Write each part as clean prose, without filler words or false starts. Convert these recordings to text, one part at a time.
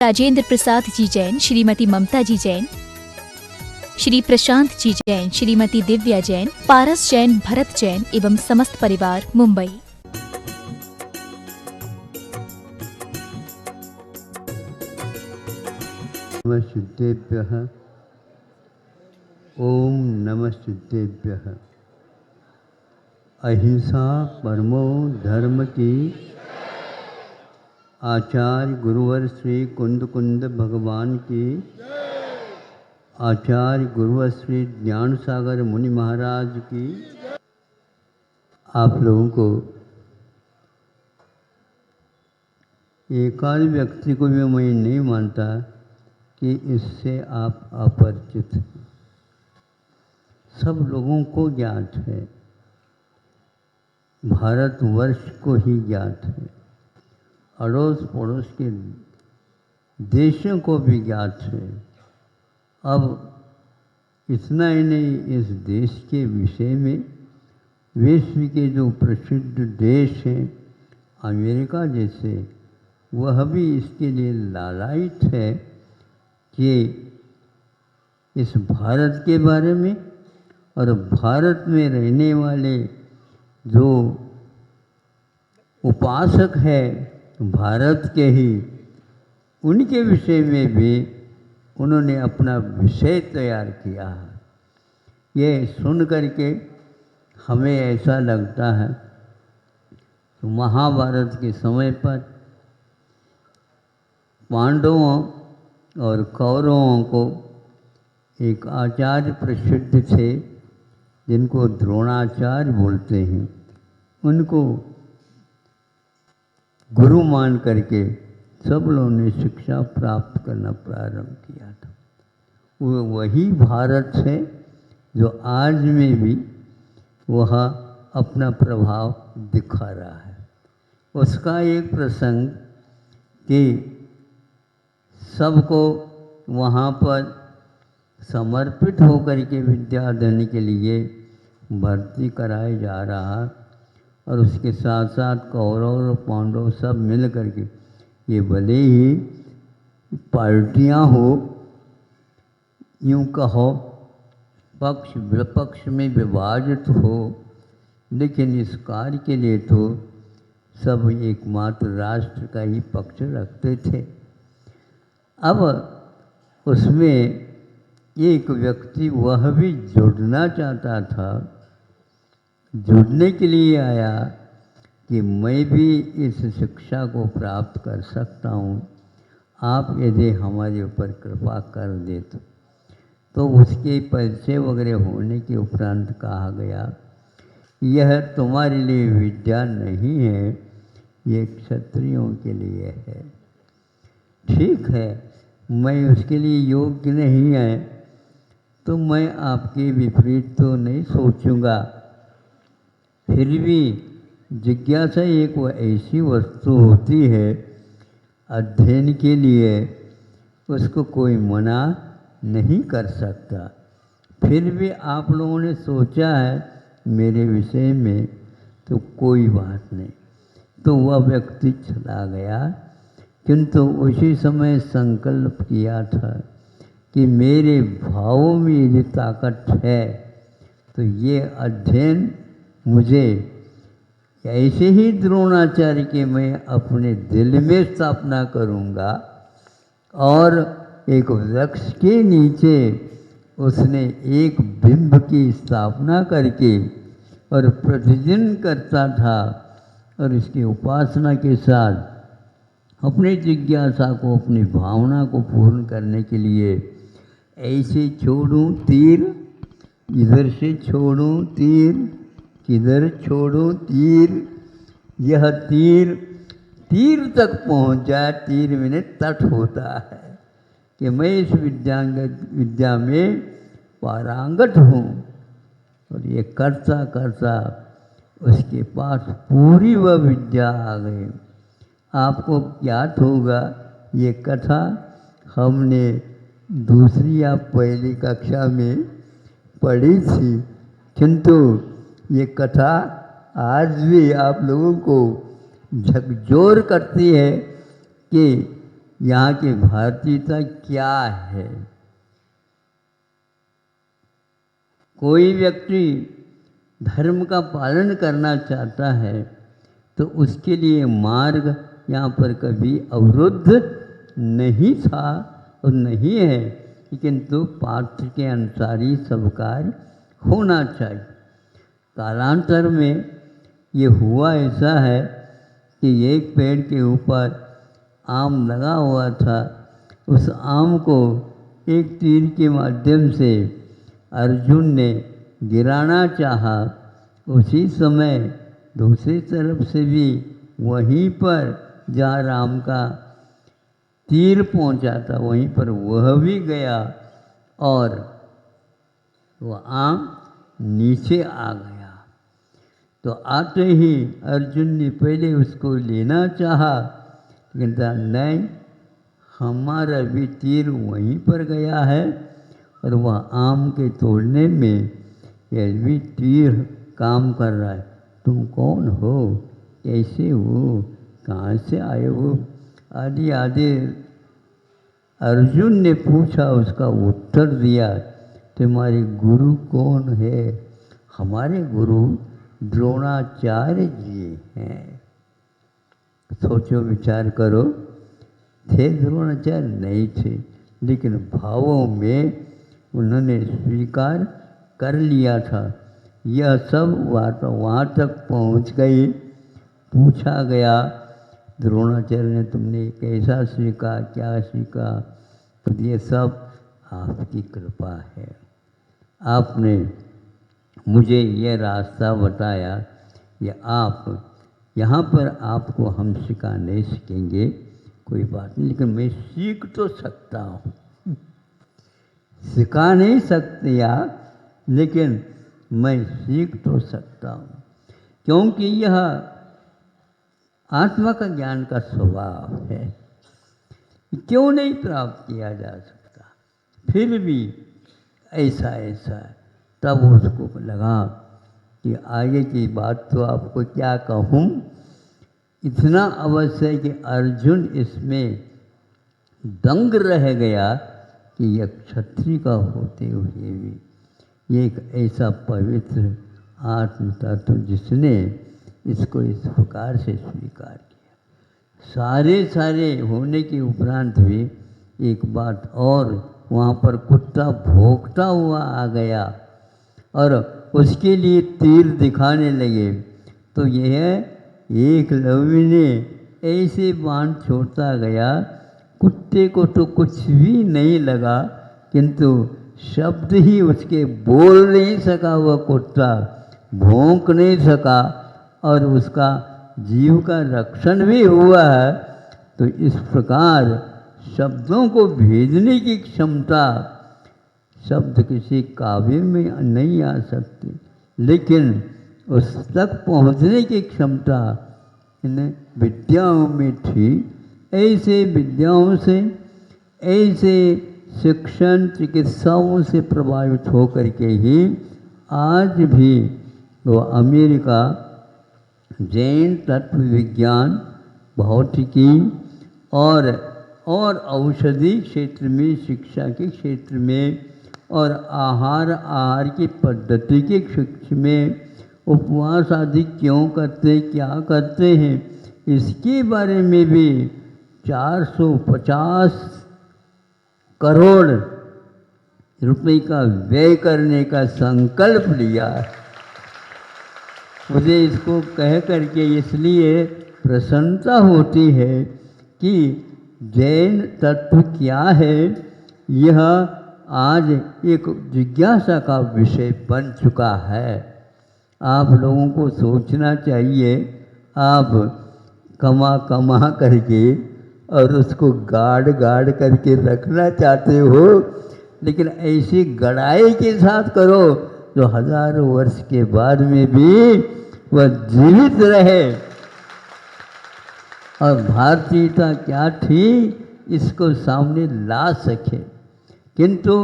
राजेंद्र प्रसाद जी जैन, श्रीमती ममता जी जैन, श्री प्रशांत जी जैन, श्रीमती दिव्या जैन, पारस जैन, भरत जैन एवं समस्त परिवार, मुंबई। नमस्तेभ्यः। ओम नमस्तेभ्यः। अहिंसा परमो धर्म की आचार्य गुरुवर श्री कुंद कुंद भगवान की, आचार्य गुरुवर श्री ज्ञान सागर मुनि महाराज की। आप लोगों को एकाध व्यक्ति को भी मैं नहीं मानता कि इससे आप अपरिचित हैं। सब लोगों को ज्ञात है, भारतवर्ष को ही ज्ञात है, अड़ोस पड़ोस के देशों को भी ज्ञात है। अब इतना ही नहीं, इस देश के विषय में विश्व के जो प्रसिद्ध देश हैं, अमेरिका जैसे, वह भी इसके लिए लालायित है कि इस भारत के बारे में और भारत में रहने वाले जो उपासक है भारत के ही, उनके विषय में भी उन्होंने अपना विषय तैयार किया है। ये सुन करके हमें ऐसा लगता है तो महाभारत के समय पर पांडवों और कौरवों को एक आचार्य प्रसिद्ध थे जिनको द्रोणाचार्य बोलते हैं, उनको गुरु मान करके सब लोगों ने शिक्षा प्राप्त करना प्रारंभ किया था। वो वही भारत है जो आज में भी वह अपना प्रभाव दिखा रहा है। उसका एक प्रसंग कि सबको वहाँ पर समर्पित होकर के विद्या देने के लिए भर्ती कराया जा रहा, और उसके साथ साथ कौरव और पांडव सब मिल करके, ये भले ही पार्टियां हो, यूँ कहो पक्ष विपक्ष में विभाजित हो, लेकिन इस कार्य के लिए तो सब एकमात्र राष्ट्र का ही पक्ष रखते थे। अब उसमें एक व्यक्ति वह भी जुड़ना चाहता था, जुड़ने के लिए आया कि मैं भी इस शिक्षा को प्राप्त कर सकता हूँ, आप यदि हमारे ऊपर कृपा कर दे तो उसके परिचय वगैरह होने के उपरांत कहा गया, यह तुम्हारे लिए विद्या नहीं है, ये क्षत्रियों के लिए है। ठीक है, मैं उसके लिए योग्य नहीं है तो मैं आपके विपरीत तो नहीं सोचूंगा, फिर भी जिज्ञासा एक वो ऐसी वस्तु होती है अध्ययन के लिए, उसको कोई मना नहीं कर सकता। फिर भी आप लोगों ने सोचा है मेरे विषय में, तो कोई बात नहीं। तो वह व्यक्ति चला गया, किंतु उसी समय संकल्प किया था कि मेरे भावों में यदि ताकत है तो ये अध्ययन मुझे ऐसे ही द्रोणाचार्य के मैं अपने दिल में स्थापना करूँगा। और एक वृक्ष के नीचे उसने एक बिंब की स्थापना करके और प्रतिदिन करता था, और इसकी उपासना के साथ अपनी जिज्ञासा को, अपनी भावना को पूर्ण करने के लिए ऐसे छोड़ूं तीर, इधर से छोड़ूं तीर, किधर छोड़ूं तीर, यह तीर तीर तक पहुंच जाए, तीर में तट होता है कि मैं इस विद्या में पारंगत हूँ। और ये करता करता उसके पास पूरी वह विद्या आ गई। आपको ज्ञात होगा, ये कथा हमने दूसरी या पहली कक्षा में पढ़ी थी, किंतु ये कथा आज भी आप लोगों को झकझोर करती है कि यहाँ की भारतीयता क्या है। कोई व्यक्ति धर्म का पालन करना चाहता है तो उसके लिए मार्ग यहाँ पर कभी अवरुद्ध नहीं था और नहीं है, लेकिन तो पात्र के अनुसार ही सब कार्य होना चाहिए। कालांतर में ये हुआ ऐसा है कि एक पेड़ के ऊपर आम लगा हुआ था, उस आम को एक तीर के माध्यम से अर्जुन ने गिराना चाहा। उसी समय दूसरी तरफ से भी वहीं पर जहाँ राम का तीर पहुँचा था वहीं पर वह भी गया और वह आम नीचे आ गया। तो आते ही अर्जुन ने पहले उसको लेना चाहा, लेकिन कहा नहीं, हमारा भी तीर वहीं पर गया है और वह आम के तोड़ने में यह भी तीर काम कर रहा है। तुम कौन हो, कैसे हो, कहाँ से आए हो, आदि आदि अर्जुन ने पूछा, उसका उत्तर दिया। तुम्हारे गुरु कौन है? हमारे गुरु द्रोणाचार्य जी हैं। सोचो विचार करो, थे द्रोणाचार्य? नहीं थे, लेकिन भावों में उन्होंने स्वीकार कर लिया था। यह सब बात वहाँ तक पहुँच गई। पूछा गया द्रोणाचार्य ने, तुमने कैसा सीखा, क्या सीखा? तो ये सब आपकी कृपा है, आपने मुझे यह रास्ता बताया। ये आप यहाँ पर आपको हम सिखा नहीं सकेंगे, कोई बात नहीं, लेकिन मैं सीख तो सकता हूँ। सिखा नहीं सकते आप, लेकिन मैं सीख तो सकता हूँ, क्योंकि यह आत्मा का ज्ञान का स्वभाव है। क्यों नहीं प्राप्त किया जा सकता? फिर भी ऐसा ऐसा तब उसको लगा कि आगे की बात तो आपको क्या कहूँ। इतना अवश्य है कि अर्जुन इसमें दंग रह गया कि यह क्षत्रिय का होते हुए भी ये एक ऐसा पवित्र आत्म तत्व जिसने इसको इस प्रकार से स्वीकार किया। सारे होने के उपरांत भी एक बात और, वहाँ पर कुत्ता भौंकता हुआ आ गया और उसके लिए तीर दिखाने लगे। तो यह एकलव्य ने ऐसे बाण छोड़ता गया, कुत्ते को तो कुछ भी नहीं लगा, किंतु शब्द ही उसके बोल नहीं सका, वह कुत्ता भौंक नहीं सका और उसका जीव का रक्षण भी हुआ है। तो इस प्रकार शब्दों को भेजने की क्षमता, शब्द किसी काव्य में नहीं आ सकती, लेकिन उस तक पहुँचने की क्षमता इन विद्याओं में थी। ऐसे विद्याओं से, ऐसे शिक्षण चिकित्साओं से प्रभावित होकर के ही आज भी वो अमेरिका जैन तत्व विज्ञान, भौतिकी और औषधि क्षेत्र में, शिक्षा के क्षेत्र में और आहार की पद्धति के क्षेत्र में उपवास आदि क्यों करते, क्या करते हैं, इसके बारे में भी 450 करोड़ रुपए का व्यय करने का संकल्प लिया। मुझे इसको कह करके इसलिए प्रसन्नता होती है कि जैन तत्व क्या है, यह आज एक जिज्ञासा का विषय बन चुका है। आप लोगों को सोचना चाहिए, आप कमा करके और उसको गाड़ करके रखना चाहते हो, लेकिन ऐसी गड़ाई के साथ करो तो हजारों वर्ष के बाद में भी वह जीवित रहे। और भारतीयता क्या थी इसको सामने ला सके, किंतु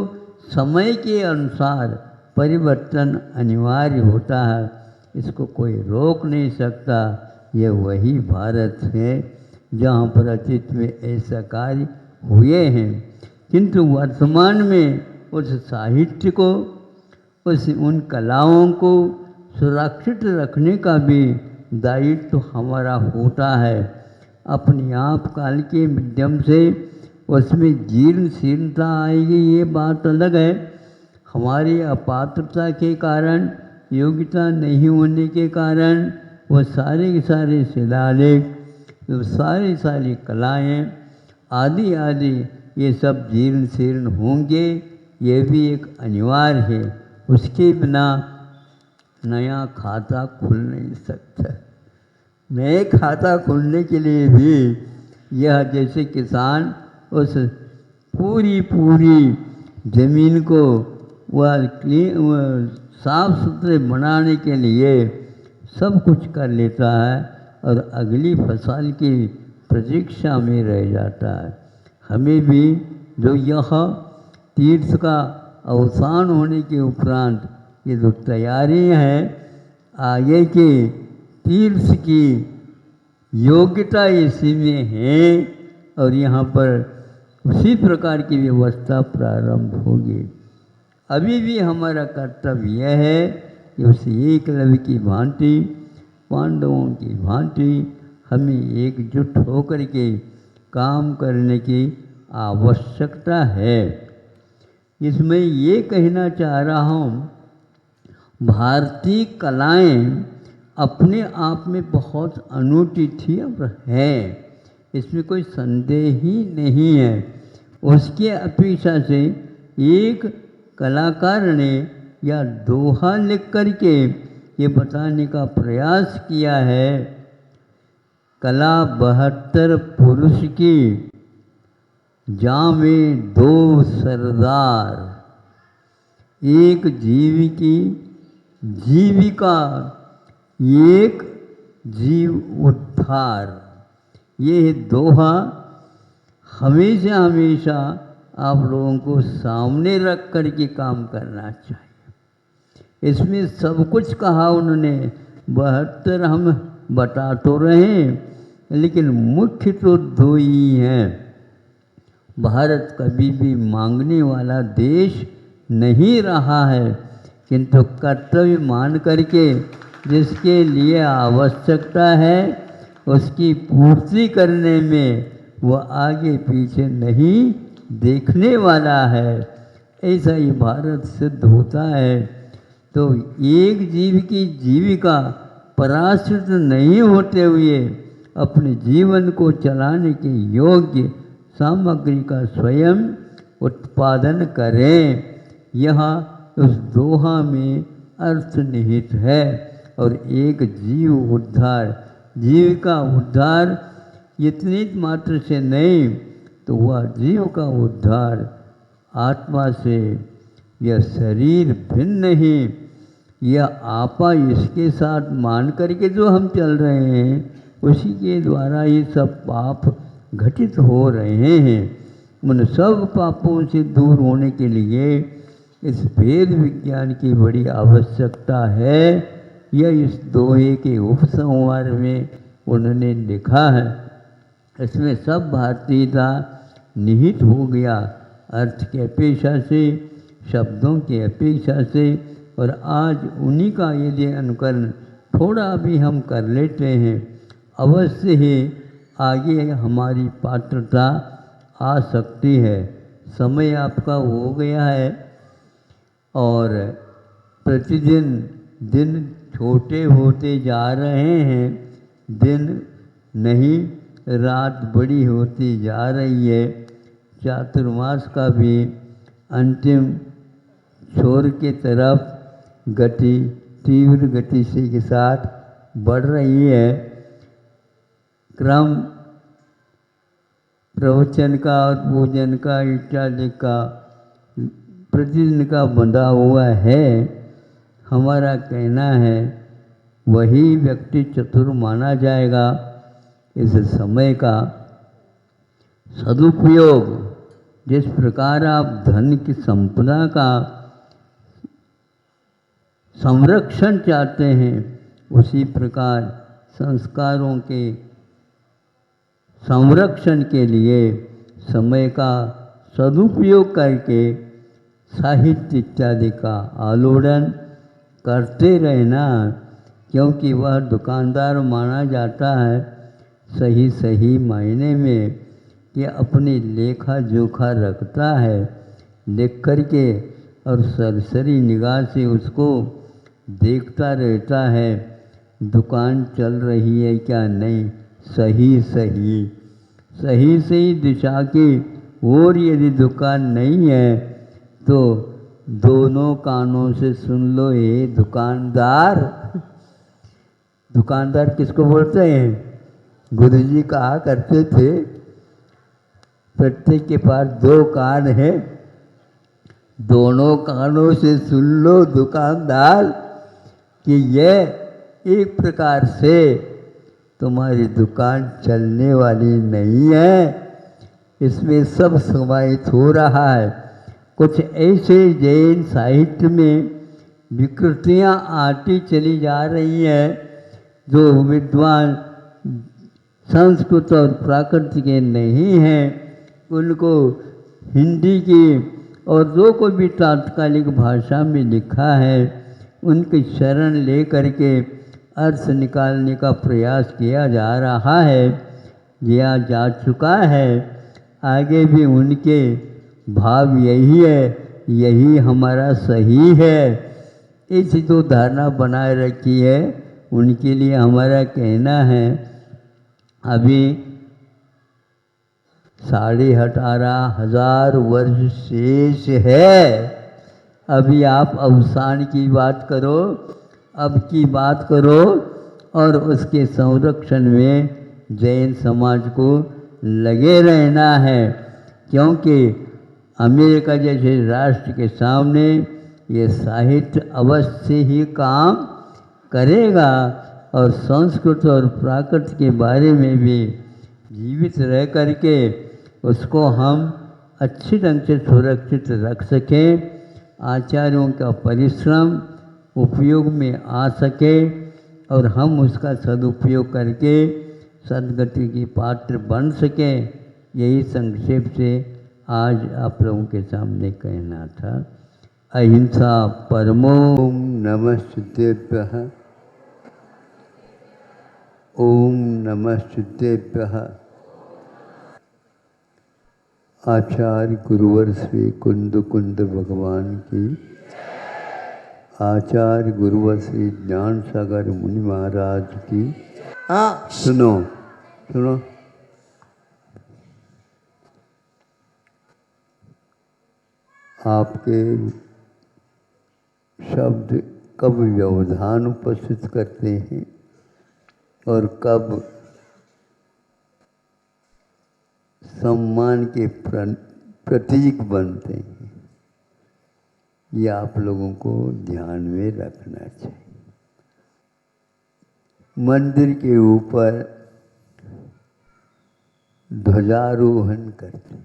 समय के अनुसार परिवर्तन अनिवार्य होता है, इसको कोई रोक नहीं सकता। ये वही भारत है जहाँ पर अतीत में ऐसा कार्य हुए हैं, किंतु वर्तमान में उस साहित्य को, उन कलाओं को सुरक्षित रखने का भी दायित्व तो हमारा होता है। अपने आप काल के माध्यम से उसमें जीर्ण शीर्णता आएगी, ये बात अलग है। हमारी अपात्रता के कारण, योग्यता नहीं होने के कारण वह सारे के सारे शिलालेख, तो सारी कलाएं आदि आदि ये सब जीर्ण शीर्ण होंगे, ये भी एक अनिवार्य है। उसके बिना नया खाता खुल नहीं सकता। नए खाता खुलने के लिए भी यह जैसे किसान उस पूरी ज़मीन को वह साफ सुथरे बनाने के लिए सब कुछ कर लेता है और अगली फसल की प्रतीक्षा में रह जाता है। हमें भी जो यह तीर्थ का अवसान होने के उपरांत ये जो तैयारियां हैं, आगे के तीर्थ की योग्यता इसी में है और यहाँ पर उसी प्रकार की व्यवस्था प्रारंभ होगी। अभी भी हमारा कर्तव्य यह है कि उस एकलव्य की भांति, पांडवों की भांति हमें एकजुट होकर के काम करने की आवश्यकता है। इसमें ये कहना चाह रहा हूँ, भारतीय कलाएं अपने आप में बहुत अनूठी थी और है, इसमें कोई संदेह ही नहीं है। उसके अपेक्षा से एक कलाकार ने या दोहा लिख करके ये बताने का प्रयास किया है, कला 72 पुरुष की, जामे 2 सरदार, एक जीव की जीविका, एक जीव उद्धार। ये दोहा हमेशा हमेशा आप लोगों को सामने रख कर के काम करना चाहिए। इसमें सब कुछ कहा उन्होंने, 72 हम बता तो रहे, लेकिन मुख्य तो 2 ही हैं। भारत कभी भी मांगने वाला देश नहीं रहा है, किंतु कर्तव्य मान करके जिसके लिए आवश्यकता है उसकी पूर्ति करने में वह आगे पीछे नहीं देखने वाला है। ऐसा ही भारत सिद्ध होता है। तो एक जीव की जीविका पराश्रित नहीं होते हुए अपने जीवन को चलाने के योग्य सामग्री का स्वयं उत्पादन करें, यहाँ उस दोहा में अर्थ निहित है। और एक जीव उद्धार, जीव का उद्धार इतनी मात्र से नहीं, तो वह जीव का उद्धार आत्मा से। यह शरीर भिन्न नहीं, यह आपा इसके साथ मान करके जो हम चल रहे हैं उसी के द्वारा ये सब पाप घटित हो रहे हैं। उन सब पापों से दूर होने के लिए इस वेद विज्ञान की बड़ी आवश्यकता है। यह इस दोहे के उपसंहार में उन्होंने लिखा है। इसमें सब भारतीयता निहित हो गया, अर्थ के अपेक्षा से, शब्दों की अपेक्षा से। और आज उन्हीं का यदि अनुकरण थोड़ा भी हम कर लेते हैं, अवश्य ही आगे हमारी पात्रता आ सकती है। समय आपका हो गया है और प्रतिदिन दिन छोटे होते जा रहे हैं, दिन नहीं रात बड़ी होती जा रही है। चातुर्मास का भी अंतिम छोर के तरफ गति तीव्र गति से के साथ बढ़ रही है। क्रम प्रवचन का और पूजन का इत्यादि का प्रतिदिन का बंधा हुआ है। हमारा कहना है वही व्यक्ति चतुर माना जाएगा। इस समय का सदुपयोग, जिस प्रकार आप धन की संपदा का संरक्षण चाहते हैं, उसी प्रकार संस्कारों के संरक्षण के लिए समय का सदुपयोग करके साहित्य इत्यादि का आलोड़न करते रहना, क्योंकि वह दुकानदार माना जाता है सही सही मायने में कि अपनी लेखा जोखा रखता है, लिख करके और सरसरी निगाह से उसको देखता रहता है, दुकान चल रही है क्या नहीं, सही सही सही सही दिशा की ओर यदि दुकान नहीं है तो दोनों कानों से सुन लो ये दुकानदार। दुकानदार किसको बोलते हैं? गुरुजी कहा करते थे प्रत्येक के पास दो कान है, दोनों कानों से सुन लो दुकानदार कि यह एक प्रकार से तुम्हारी दुकान चलने वाली नहीं है, इसमें सब समाहित हो रहा है। कुछ ऐसे जैन साहित्य में विकृतियाँ आती चली जा रही हैं जो विद्वान संस्कृत और प्राकृत के नहीं हैं, उनको हिंदी की और जो कोई भी तात्कालिक भाषा में लिखा है उनकी शरण ले करके अर्थ निकालने का प्रयास किया जा रहा है, किया जा चुका है। आगे भी उनके भाव यही है, यही हमारा सही है, ऐसी जो धारणा बनाए रखी है उनके लिए हमारा कहना है अभी 18,500 वर्ष शेष है। अभी आप अवसान की बात करो, अब की बात करो और उसके संरक्षण में जैन समाज को लगे रहना है, क्योंकि अमेरिका जैसे राष्ट्र के सामने ये साहित्य अवश्य ही काम करेगा और संस्कृत और प्राकृत के बारे में भी जीवित रह करके उसको हम अच्छी ढंग से सुरक्षित रख सकें, आचार्यों का परिश्रम उपयोग में आ सके और हम उसका सदुपयोग करके सद्गति की पात्र बन सकें। यही संक्षेप से आज आप लोगों के सामने कहना था। अहिंसा परमो नमस्तुतेभ्यः। ओम नमस्तुतेभ्यः। आचार्य गुरुवर श्री कुंद कुंद भगवान की, आचार्य गुरुवर श्री ज्ञान सागर मुनि महाराज की। हाँ सुनो सुनो, आपके शब्द कब व्यवधान उपस्थित करते हैं और कब सम्मान के प्रतीक बनते हैं, ये आप लोगों को ध्यान में रखना चाहिए। मंदिर के ऊपर ध्वजारोहण करते,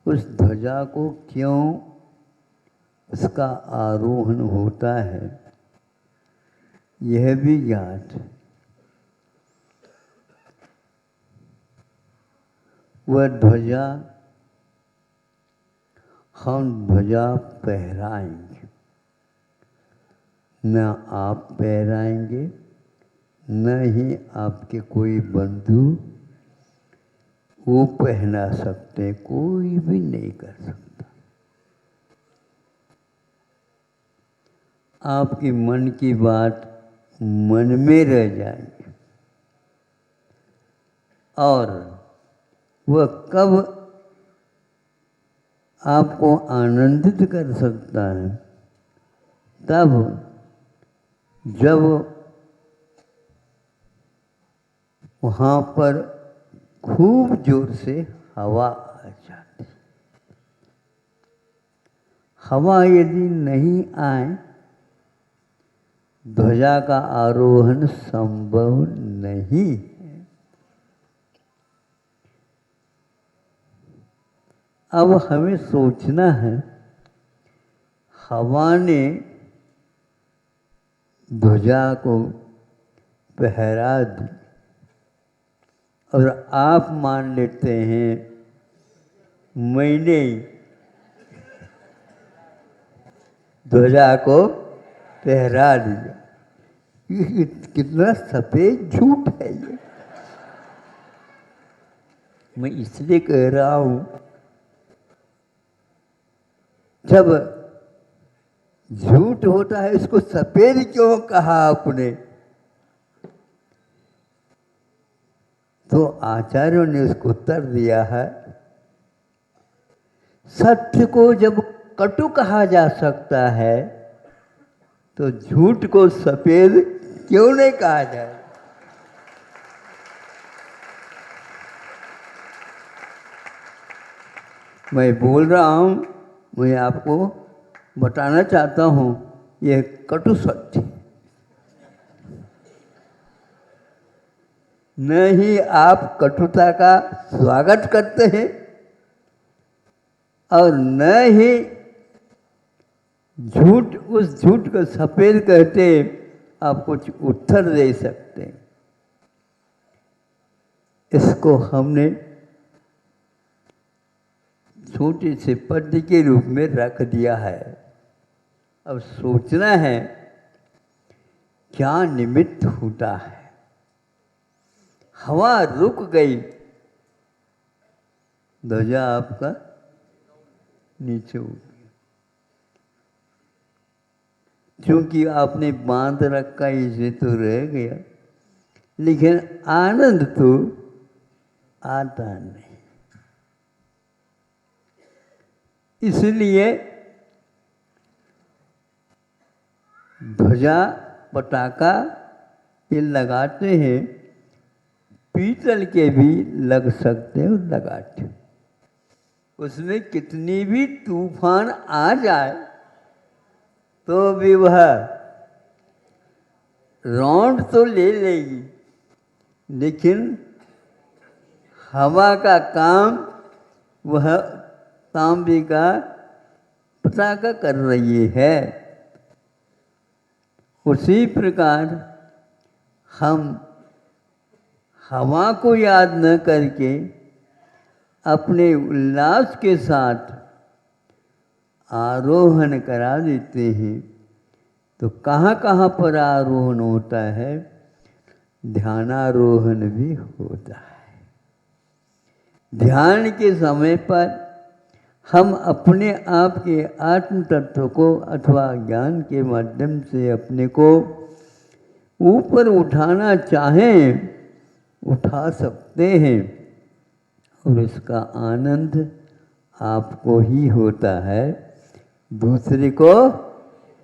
उस ध्वजा को क्यों उसका आरोहण होता है यह भी ज्ञात है। वह ध्वजा हम ध्वजा पहराएंगे, न आप पहराएंगे न ही आपके कोई बंधु वो पहना सकते, कोई भी नहीं कर सकता। आपकी मन की बात मन में रह जाएगी और वह कब आपको आनंदित कर सकता है, तब जब वहाँ पर खूब जोर से हवा आ जाती। हवा यदि नहीं आए ध्वजा का आरोहण संभव नहीं है। अब हमें सोचना है, हवा ने ध्वजा को पहरा दी और आप मान लेते हैं मैंने ध्वजा को पहरा दिया। ये कितना सफेद झूठ है ये। मैं इसलिए कह रहा हूं, जब झूठ होता है इसको सफेद क्यों कहा आपने? तो आचार्यों ने उसको उत्तर दिया है, सत्य को जब कटु कहा जा सकता है तो झूठ को सफेद क्यों नहीं कहा जाए? मैं बोल रहा हूं, मैं आपको बताना चाहता हूं, यह कटु सत्य न ही आप कटुता का स्वागत करते हैं और न ही झूठ, उस झूठ को सफेद कहते आप कुछ उत्तर दे सकते हैं। इसको हमने छोटे से पद के रूप में रख दिया है। अब सोचना है क्या निमित्त होता है। हवा रुक गई, ध्वजा आपका नीचे उठ गया, क्योंकि आपने बांध रखा इसे तो रह गया, लेकिन आनंद तो आता नहीं। इसलिए ध्वजा पटाखा ये लगाते हैं, पीतल के भी लग सकते हैं, लगाते, उसमें कितनी भी तूफान आ जाए तो भी वह राउंड तो ले लेगी, लेकिन हवा का काम वह तांबे का पटाखा कर रही है। उसी प्रकार हम हवा को याद न करके अपने उल्लास के साथ आरोहण करा देते हैं, तो कहाँ कहाँ पर आरोहण होता है? ध्यानारोहण भी होता है। ध्यान के समय पर हम अपने आप के आत्म तत्व को अथवा ज्ञान के माध्यम से अपने को ऊपर उठाना चाहें, उठा सकते हैं, और इसका आनंद आपको ही होता है, दूसरे को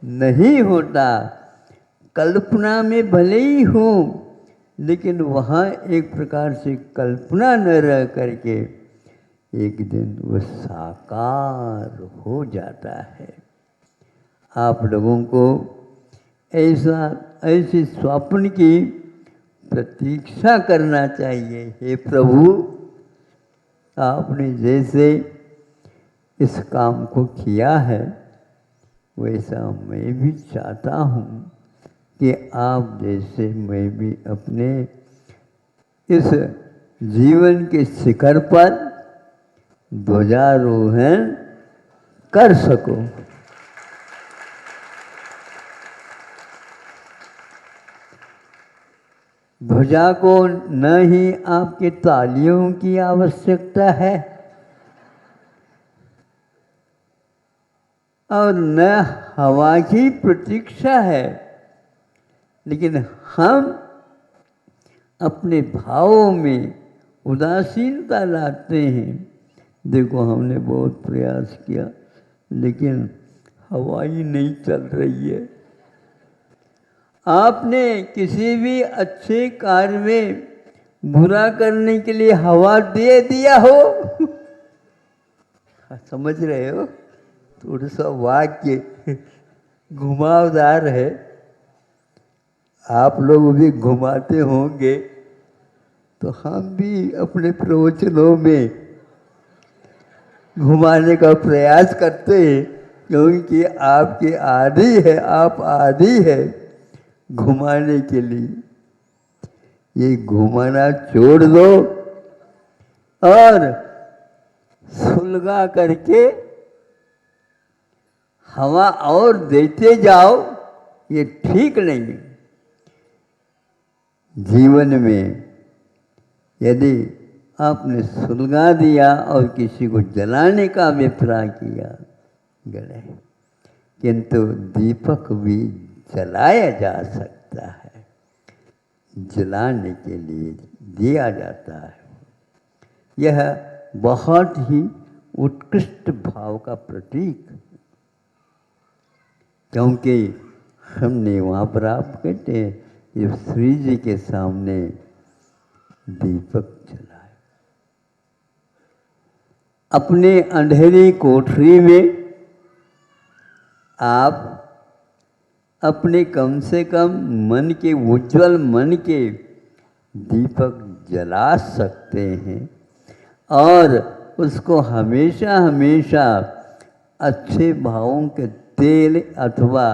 नहीं होता। कल्पना में भले ही हो, लेकिन वहाँ एक प्रकार से कल्पना न रह करके एक दिन वह साकार हो जाता है। आप लोगों को ऐसे स्वप्न की प्रतीक्षा करना चाहिए। हे प्रभु, आपने जैसे इस काम को किया है, वैसा मैं भी चाहता हूँ कि आप जैसे मैं भी अपने इस जीवन के शिखर पर ध्वजारोहण कर सको। ध्वजा को न ही आपके तालियों की आवश्यकता है और न हवा की प्रतीक्षा है, लेकिन हम अपने भावों में उदासीनता लाते हैं। देखो, हमने बहुत प्रयास किया, लेकिन हवा ही नहीं चल रही है। आपने किसी भी अच्छे कार्य में बुरा करने के लिए हवा दे दिया हो समझ रहे हो? थोड़ा सा वाक्य घुमावदार है, आप लोग भी घुमाते होंगे, तो हम भी अपने प्रवचनों में घुमाने का प्रयास करते हैं, क्योंकि आपके आदि है, आप आदि है, घुमाने के लिए। ये घुमाना छोड़ दो और सुलगा करके हवा और देते जाओ, ये ठीक नहीं है। जीवन में यदि आपने सुलगा दिया और किसी को जलाने का अभिप्राय किया, गले, किंतु दीपक भी जलाया जा सकता है, जलाने के लिए दिया जाता है। यह बहुत ही उत्कृष्ट भाव का प्रतीक, क्योंकि हमने वहाँ पर आप कहते हैं ये श्री जी के सामने दीपक जलाए। अपने अंधेरी कोठरी में आप अपने कम से कम मन के, उज्जवल मन के दीपक जला सकते हैं और उसको हमेशा हमेशा अच्छे भावों के तेल अथवा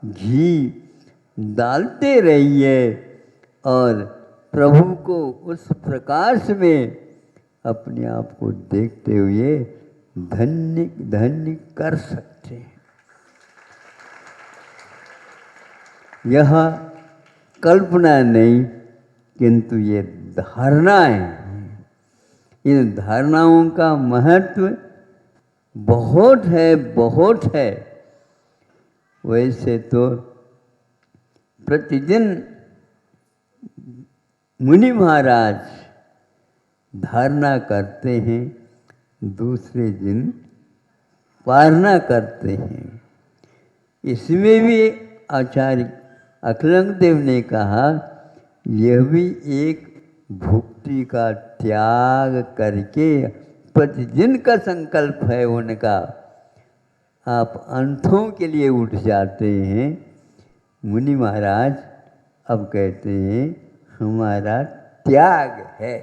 घी डालते रहिए और प्रभु को उस प्रकाश में अपने आप को देखते हुए धन्य धन्य कर सकते हैं। यह कल्पना नहीं, किंतु ये धारणाएं हैं। इन धारणाओं का महत्व बहुत है, बहुत है। वैसे तो प्रतिदिन मुनि महाराज धारणा करते हैं, दूसरे दिन पारना करते हैं। इसमें भी आचार्य अखिलंग देव ने कहा, यह भी एक भुक्ति का त्याग करके प्रतिदिन का संकल्प है उनका। आप अंतों के लिए उठ जाते हैं। मुनि महाराज अब कहते हैं हमारा त्याग है।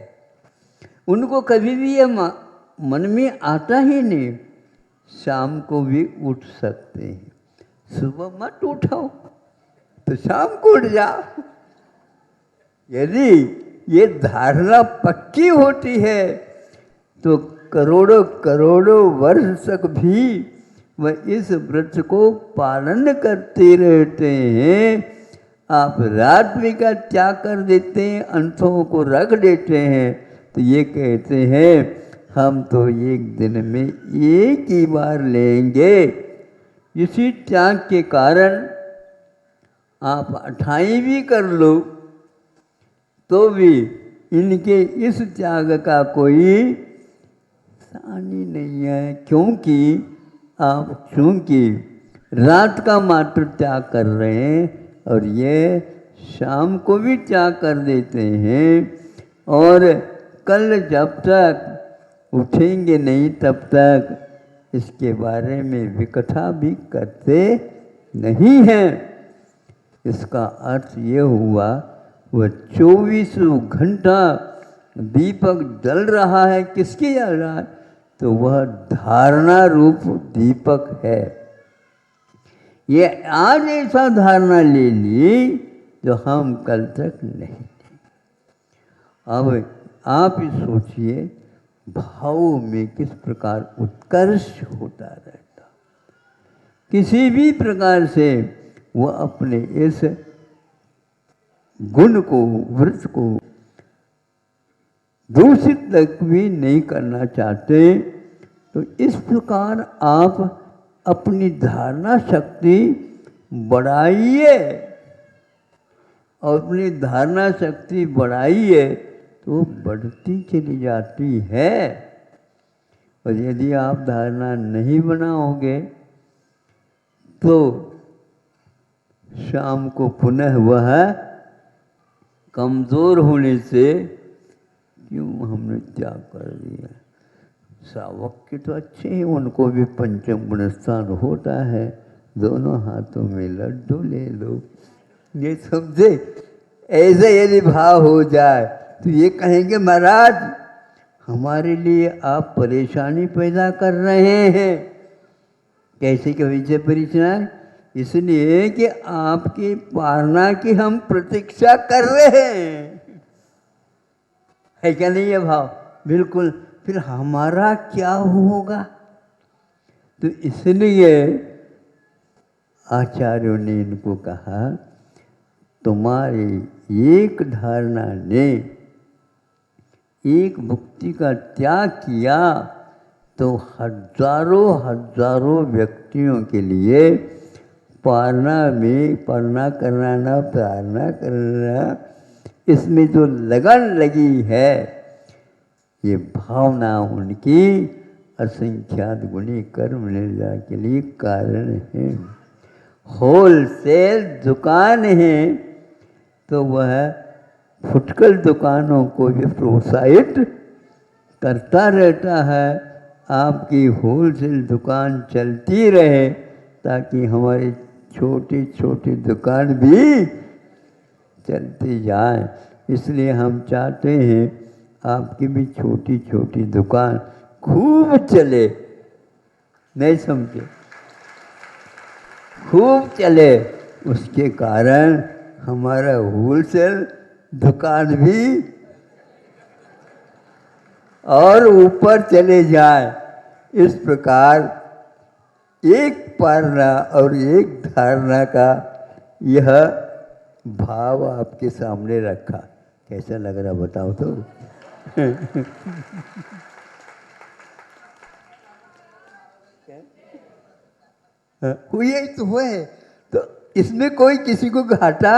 उनको कभी भी ये मन में आता ही नहीं, शाम को भी उठ सकते हैं। सुबह मत उठाओ तो शाम को उठ जाओ। यदि ये धारणा पक्की होती है तो करोड़ों करोड़ों वर्ष तक भी वह इस व्रत को पालन करते रहते हैं। आप रात भी का त्याग कर देते हैं, अंशों को रख देते हैं, तो ये कहते हैं हम तो एक दिन में एक ही बार लेंगे। इसी त्याग के कारण आप 28 भी कर लो तो भी इनके इस त्याग का कोई सानी नहीं है, क्योंकि आप चूँकि रात का मात्र त्याग कर रहे हैं और ये शाम को भी त्याग कर देते हैं, और कल जब तक उठेंगे नहीं तब तक इसके बारे में विकथा भी करते नहीं हैं। इसका अर्थ ये हुआ वह 24 घंटा दीपक जल रहा है। किसकी जल रहा है? तो वह धारणा रूप दीपक है। ये आज ऐसा धारणा ले ली जो हम कल तक नहीं थे। अब आप ही सोचिए भाव में किस प्रकार उत्कर्ष होता रहता। किसी भी प्रकार से वह अपने इस गुण को, व्रत को दूषित तक भी नहीं करना चाहते। तो इस प्रकार आप अपनी धारणा शक्ति बढ़ाइए, और अपनी धारणा शक्ति बढ़ाइए तो बढ़ती चली जाती है। और यदि आप धारणा नहीं बनाओगे तो शाम को पुनः वह कमज़ोर होने से क्यों हमने त्याग कर दिया। सावक के तो अच्छे हैं, उनको भी पंचम गुण स्थान होता है, दोनों हाथों में लड्डू ले लो। ये समझे, ऐसे यदि भाव हो जाए तो ये कहेंगे महाराज हमारे लिए आप परेशानी पैदा कर रहे हैं। कैसे के विषय परेशान? इसलिए कि आपकी पालना की हम प्रतीक्षा कर रहे हैं। है क्या नहीं ये भाव? बिल्कुल। फिर हमारा क्या होगा? तो इसलिए आचार्यों ने इनको कहा, तुम्हारी एक धारणा ने एक मुक्ति का त्याग किया तो हजारों हजारों व्यक्तियों के लिए पालना करना, प्रार्थना करना, इसमें जो लगन लगी है, ये भावना उनकी असंख्यात गुणी कर्म निर्जा के लिए कारण है। होलसेल दुकान है तो वह फुटकर दुकानों को भी प्रोत्साहित करता रहता है। आपकी होलसेल दुकान चलती रहे ताकि हमारी छोटी छोटी दुकान भी चलती जाए। इसलिए हम चाहते हैं आपकी भी छोटी छोटी दुकान खूब चले। नहीं समझे? खूब चले। उसके कारण हमारा होलसेल दुकान भी और ऊपर चले जाए। इस प्रकार एक पालना और एक धारणा का यह भाव आपके सामने रखा। कैसा लग रहा बताओ तो? यही तो हुआ है। तो इसमें कोई किसी को घाटा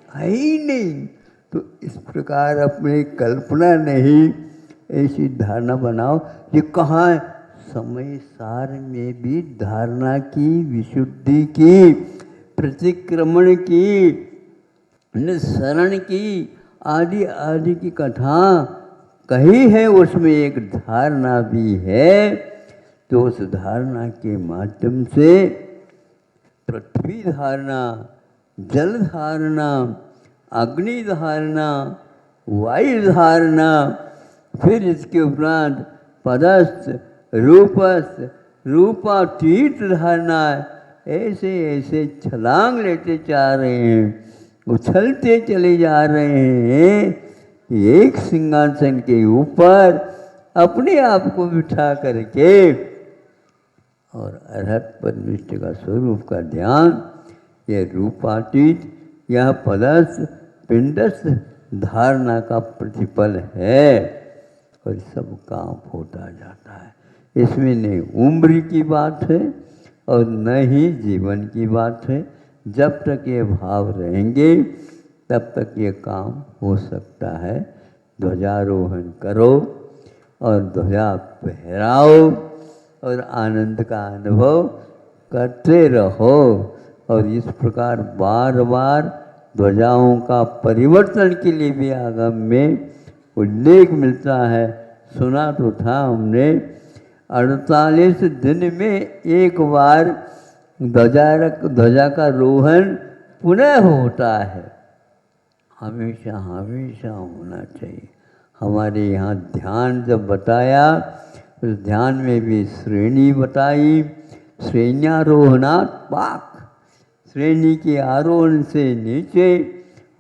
है ही नहीं। तो इस प्रकार अपनी कल्पना नहीं, ऐसी धारणा बनाओ। ये कहाँ है? समय सार में भी धारणा की, विशुद्धि की, प्रतिक्रमण की, निस्सरण की, आदि आदि की कथा कही है। उसमें एक धारणा भी है। तो उस धारणा के माध्यम से पृथ्वी धारणा, जल धारणा, अग्नि धारणा, वायु धारणा, फिर इसके उपरांत पदस्थ, रूपस्थ, रूपातीत धारणा, ऐसे ऐसे छलांग लेते जा रहे हैं, उछलते चले जा रहे हैं। एक सिंहासन के ऊपर अपने आप को बिठा करके और अरहत परमेष्ठ का स्वरूप का ध्यान, यह रूपातीत, यह पदस्थ, पिंडस्थ धारणा का प्रतिफल है। और सब काम होता जाता है। इसमें न उम्र की बात है और न ही जीवन की बात है। जब तक ये भाव रहेंगे तब तक ये काम हो सकता है। ध्वजारोहण करो और ध्वजा फहराओ और आनंद का अनुभव करते रहो। और इस प्रकार बार बार ध्वजाओं का परिवर्तन के लिए भी आगम में उल्लेख मिलता है। सुना तो था हमने, 48 दिन में एक बार ध्वजा का रोहण पुनः होता है। हमेशा हमेशा होना चाहिए। हमारे यहाँ ध्यान जब बताया, उस ध्यान में भी श्रेणी बताई। श्रेण्यारोहणात् पाक, श्रेणी के आरोहण से नीचे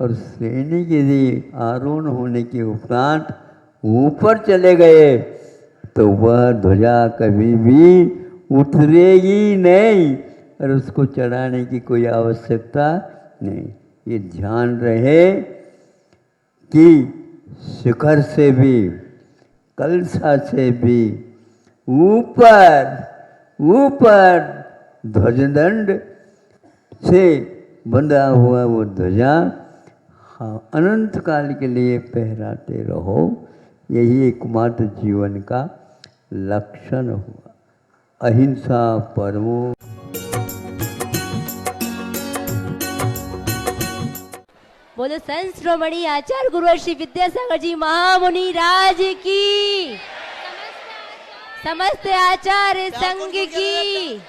और श्रेणी के आरोहण होने के उपरांत ऊपर चले गए तो वह ध्वजा कभी भी उतरेगी नहीं और उसको चढ़ाने की कोई आवश्यकता नहीं। ये ध्यान रहे कि शिखर से भी, कलशा से भी ऊपर ऊपर ध्वजदंड से बंधा हुआ वो ध्वजा अनंत काल के लिए फहराते रहो। यही एकमात्र जीवन का लक्षण हुआ। अहिंसा परमो। बोलो संत शिरोमणि आचार्य गुरुवर श्री विद्यासागर जी महामुनि राज की, समस्त आचार्य संघ की।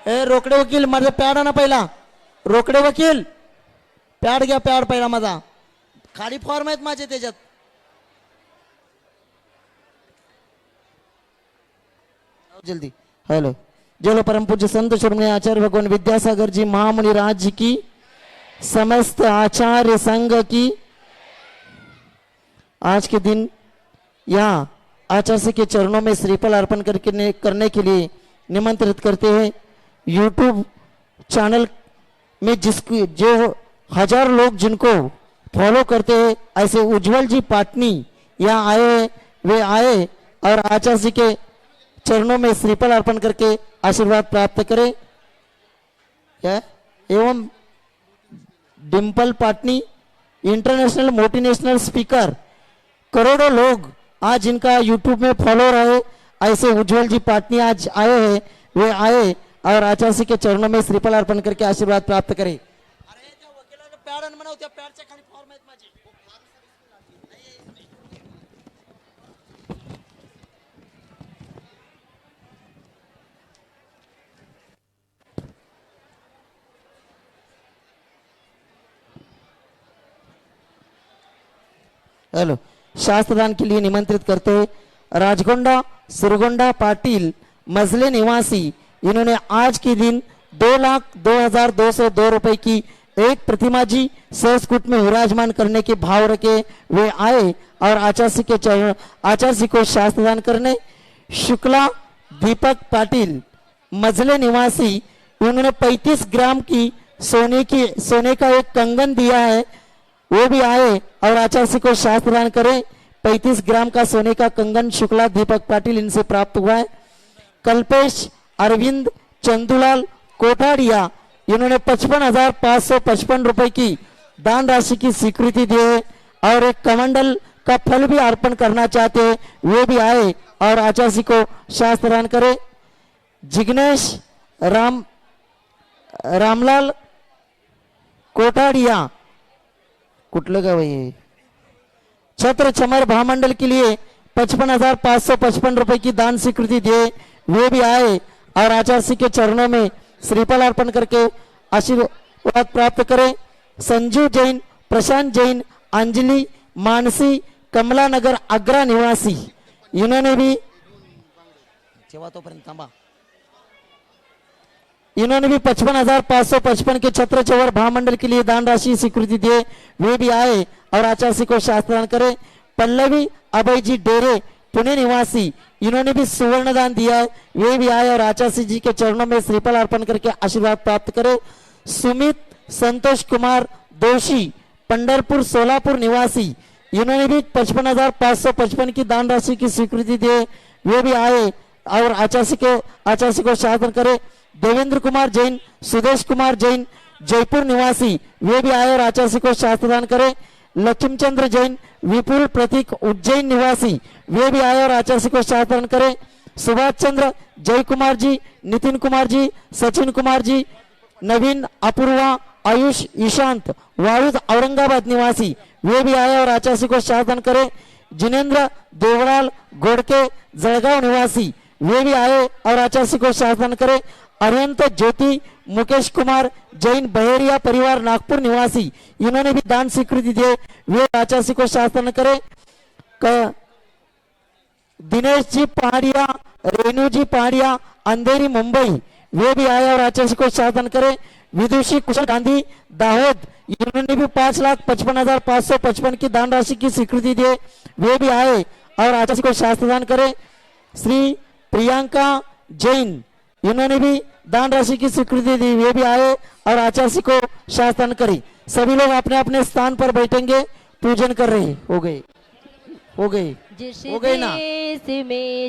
ए रोकडे वकील, माझा पॅड आणा पहिला. रोकडे वकील, पॅड घ्या, पॅड पहिला माझा. खाली फॉर्म आहेत माझे त्याच्यात. जल्दी. हॅलो, जो परम पूज्य संत शिरोमणि आचार्य भगवान विद्यासागर जी महामुनि राज की, समस्त आचार्य संघ की। आज के दिन यहाँ आचार्य के चरणों में श्रीफल अर्पण करने के लिए निमंत्रित करते हैं। यूट्यूब चैनल में जिसकी जो 1000 लोग जिनको फॉलो करते हैं, ऐसे उज्जवल जी पाटनी यहाँ आए, वे आए और आचार्य जी के चरणों में श्रीफल अर्पण करके आशीर्वाद प्राप्त करें। एवं Dimple Patni international motivational speaker, करोड़ों लोग आज इनका यूट्यूब में फॉलोअर है, ऐसे उज्जवल जी पाटनी आज आए हैं, वे आए और आचार्य के चरणों में श्रीफल अर्पण करके आशीर्वाद प्राप्त करें। हेलो, शास्त्रदान के लिए निमंत्रित करते हैं राजगोंडा सुरगोंडा पाटिल मजले निवासी। इन्होंने आज के दिन 2,02,202 रुपए की एक प्रतिमा जी सहस्कूट में विराजमान करने के भाव रखे वे आए और आचार्य को शास्त्रदान करने। शुक्ला दीपक पाटिल मजले निवासी, इन्होंने 35 ग्राम की सोने का एक कंगन दिया है, वो भी आए और आचार्य को शास्त्रदान करें। 35 ग्राम का सोने का कंगन शुक्ला दीपक पाटिल इनसे प्राप्त हुआ है। कल्पेश अरविंद चंदूलाल कोठाड़िया, इन्होंने 55,555 रुपए की दान राशि की स्वीकृति दी है और एक कमंडल का फल भी अर्पण करना चाहते हैं, वे भी आए और आचार्य को शास्त्रदान करें। जिग्नेश रामलाल कोठाड़िया, कुठलं गाव आहे, छत्र चमर महामंडल के लिए 55,555 रुपए की दान स्वीकृति दिए, वे भी आए और आचार्य के चरणों में श्रीफल अर्पण करके आशीर्वाद प्राप्त करें। संजू जैन, प्रशांत जैन, अंजलि मानसी कमला नगर आगरा निवासी, इन्होंने भी इन्होंने भी 55,555 के छत्र चवर महामंडल के लिए दान राशि स्वीकृति दिए, वे भी आए और आचार्य को शास्त्रदान करें। पल्लवी अभय जी डेरे पुणे निवासी, इन्होंने भी सुवर्ण दान दिया है, वे भी आए और आचार्य जी के चरणों में श्रीफल अर्पण करके आशीर्वाद प्राप्त करें। सुमित संतोष कुमार दोषी पंडरपुर सोलापुर निवासी, इन्होंने भी 55,555 की दान राशि की स्वीकृति दी, वे भी आए और आचार्य को शास्त्रदान करें। देवेंद्र कुमार जैन, सुदेश कुमार जैन जयपुर निवासी, वे भी आए और आचार्य को शास्त्रदान करें। लक्ष्मचंद्र जैन विपुल प्रतीक उज्जैन निवासी, वे भी आए और आचार्य को शास्त्रदान करें। सुभाष चंद्र जय कुमार जी, नितिन कुमार जी, सचिन कुमार जी, नवीन अपूर्वा आयुष ईशांत वारुद औरंगाबाद निवासी, वे भी आए और आचार्य को शास्त्रदान करें। जिनेन्द्र देवलाल गोडके जळगाव निवासी, वे भी आए और आचार्य को शास्त्रदान करें। अरिहंत ज्योति मुकेश कुमार जैन बहेरिया परिवार नागपुर निवासी, इन्होंने भी दान स्वीकृति दिए, वे आचार्य को शास्त्रदान करें। दिनेश जी पहाड़िया, रेणु जी पहाड़िया अंधेरी मुंबई, वे भी आए और आचार्य को शास्त्रदान करें। विदुषी कुशल गांधी दाहोद, इन्होंने भी 5,55,555 की दान राशि की स्वीकृति दी, वे भी आए और आचार्य को शास्त्रदान करें। श्री प्रियंका जैन, इन्होंने भी दान राशि की स्वीकृति दी, वे भी आए और आचार्य को शास्त्रदान करें। सभी लोग अपने अपने स्थान पर बैठेंगे, पूजन कर रहे हैं। हो गए हो गए ना,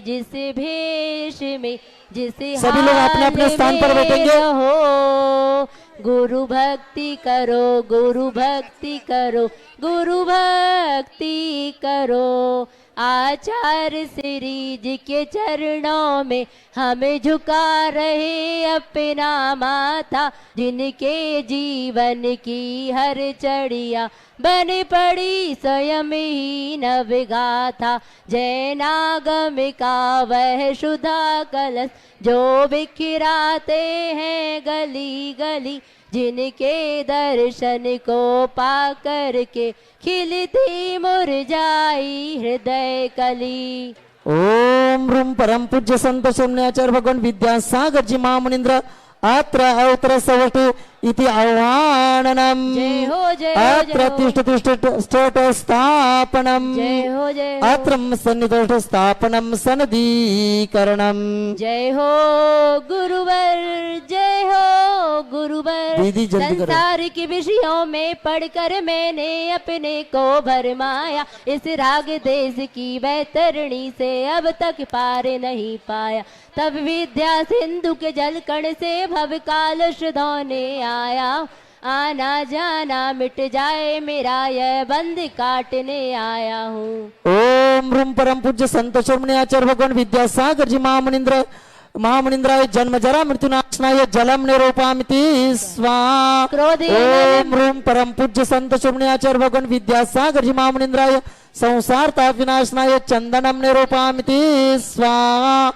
जिस भेष में जिस सभी लोग अपने अपने स्थान पर बैठेंगे। हो गुरु भक्ति करो, गुरु भक्ति करो, गुरु भक्ति करो। आचार्य श्री जी के चरणों में हमें झुका रहे अपना माथा, जिनके जीवन की हर चढ़िया बन पड़ी स्वयं ही नवगाथा। जैनागम का वह शुद्धा कलश जो बिखराते हैं गली गली, जिनके दर्शन को पा कर के खिलती मुरझाई हृदय कली। ओम रूम परम पूज्य संत शून्याचार्य भगवान विद्यासागर जी महामुनींद्र अत्र अवतर सवटु इति आह्वाननम् जय हो जय हो अत्र तिष्ठ स्थापनम् जय हो अत्र सन्निधोष्ठ स्थापनम् सनदीकरणम् जय हो गुरुवर जय हो गुरुवर। दीदी जल्दी करो। संसार के विषयों में पढ़कर मैंने अपने को भरमाया, इस राग देश की वैतरणी से अब तक पार नहीं पाया। तब विद्या सिंधु के जल कण से भव कालश धोने आया, आना जाना मिट जाए मेरा यह बंद काटने आया हूँ। ओम रूम परम पूज्य संत शून्याचार्य भगवान विद्यासागर जी महामुनींद्राय जन्म जरा मृत्यु नाशनाय जलम निरूपामिति स्वाहा। ओम रूम परम पूज्य संत शून्याचार्य भगवान विद्यासागर जी महामुनींद्राय संसार ताप विनाशनाय चंदनम निरूपामिति स्वाहा।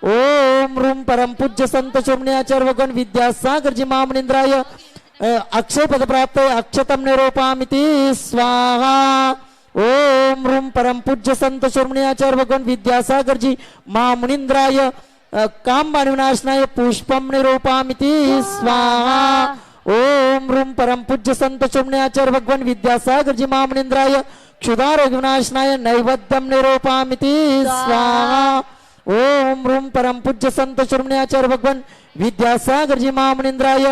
ओम रूम परम पूज्य संत शून्याचार्य भगवान विद्यासागर जी महामुनींद्राय अक्षय पद प्राप्त अक्षतम निरूपामिति स्वाहा। ओम रूम परम पूज्य संत शून्याचार्य भगवान विद्यासागर जी महामुनींद्राय काम विनाशनाय पुष्पम निरूपामिति स्वाहा। ओम रूम परम पूज्य संत शून्याचार्य भगवान विद्यासागर जी महामुनींद्राय क्षुधारोग विनाशनाय नैवेद्यम निरूपामिति स्वाहा। ओम रूम परम पूज्य संत शून्याचार्य भगवान विद्यासागर जी महामुनींद्राय